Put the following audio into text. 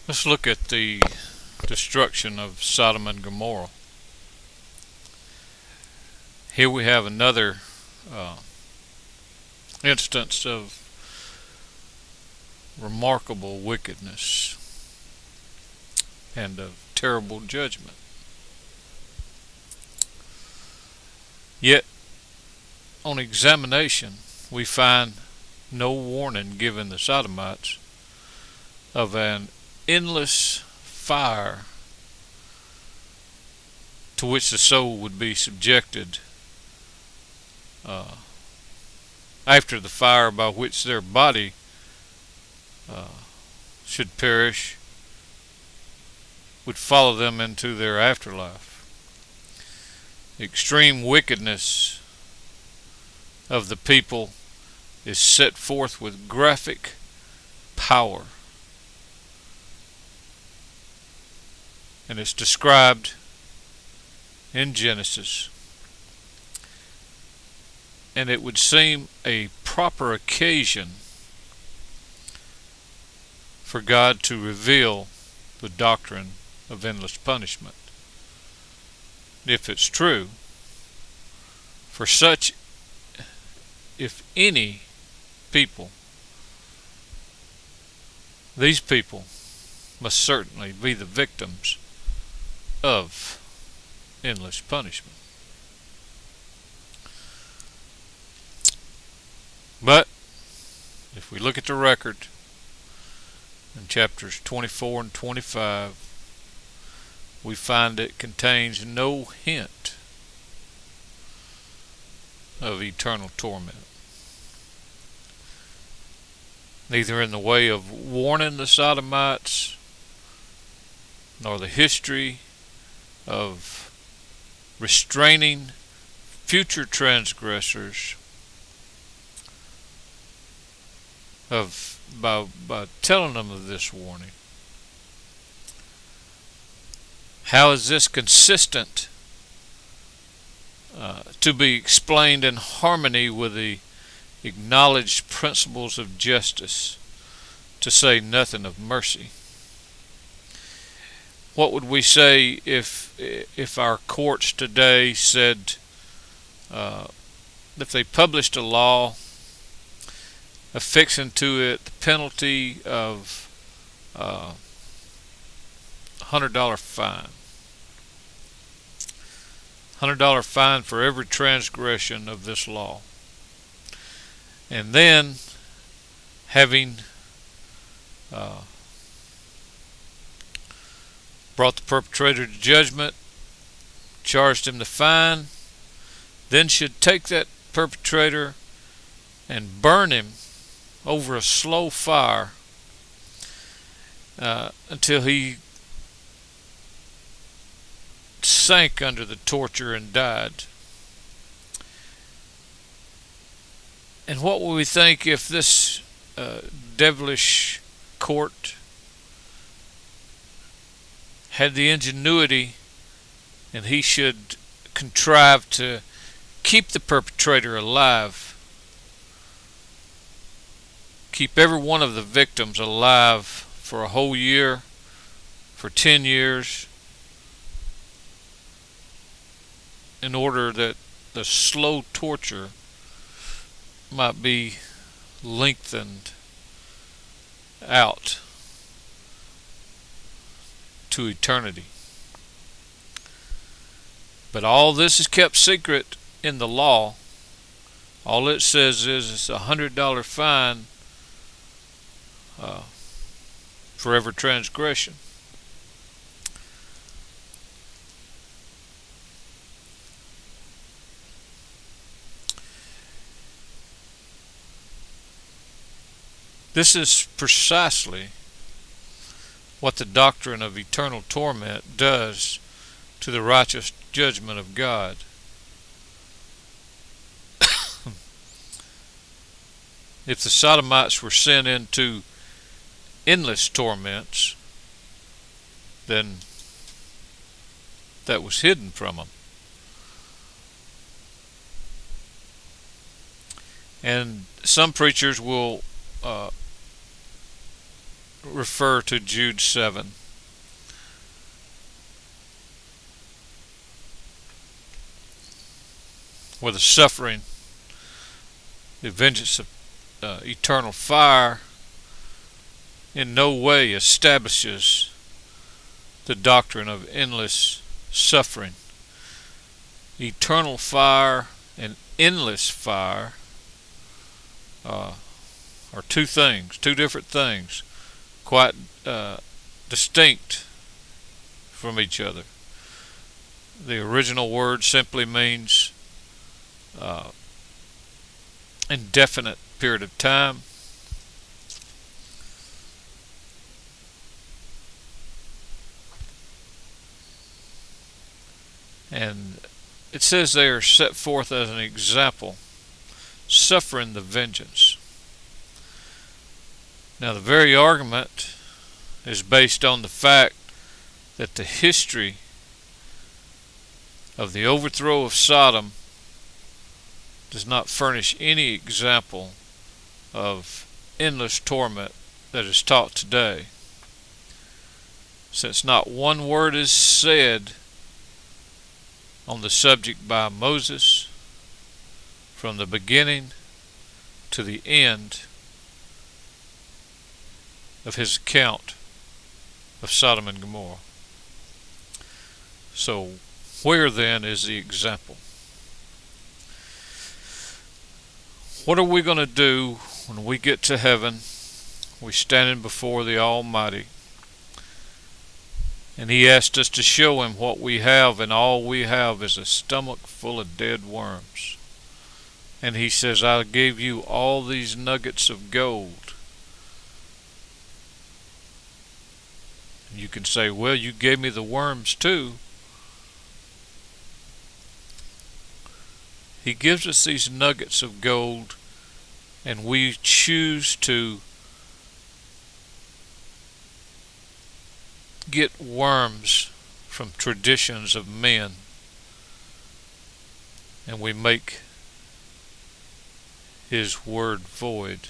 Let's look at the destruction of Sodom and Gomorrah. Here we have another instance of remarkable wickedness and of terrible judgment. Yet, on examination, we find no warning given the Sodomites of an endless fire to which the soul would be subjected after the fire by which their body should perish would follow them into their afterlife. The extreme wickedness of the people is set forth with graphic power, and it's described in Genesis. And it would seem a proper occasion for God to reveal the doctrine of endless punishment. If it's true, for such, if any people, these people must certainly be the victims of endless punishment. But if we look at the record in chapters 24 and 25, we find it contains no hint of eternal torment, neither in the way of warning the Sodomites, nor the history of restraining future transgressors by telling them of this warning. How is this consistent to be explained in harmony with the acknowledged principles of justice, to say nothing of mercy? What would we say if our courts today said, if they published a law affixing to it the penalty of $100 fine? $100 fine for every transgression of this law. And then, having brought the perpetrator to judgment, charged him the fine, then should take that perpetrator and burn him over a slow fire until he sank under the torture and died. And what will we think if this devilish court had the ingenuity and he should contrive to keep the perpetrator alive, keep every one of the victims alive for a whole year, for 10 years, in order that the slow torture might be lengthened out to eternity. But all this is kept secret in the law. All it says is it's $100 fine for every transgression. This is precisely what the doctrine of eternal torment does to the righteous judgment of God. If the Sodomites were sent into endless torments, then that was hidden from them. And some preachers will refer to Jude 7. Where the suffering, the vengeance of eternal fire in no way establishes the doctrine of endless suffering. Eternal fire and endless fire are two different things, quite distinct from each other. The original word simply means indefinite period of time. And it says they are set forth as an example, suffering the vengeance. Now, the very argument is based on the fact that the history of the overthrow of Sodom does not furnish any example of endless torment that is taught today, since not one word is said on the subject by Moses from the beginning to the end of his account of Sodom and Gomorrah. So where then is the example? What are we going to do when we get to heaven? We're standing before the Almighty, and He asked us to show Him what we have, and all we have is a stomach full of dead worms. And He says, I gave you all these nuggets of gold. And you can say, well, you gave me the worms too. He gives us these nuggets of gold, and we choose to get worms from traditions of men, and we make His word void.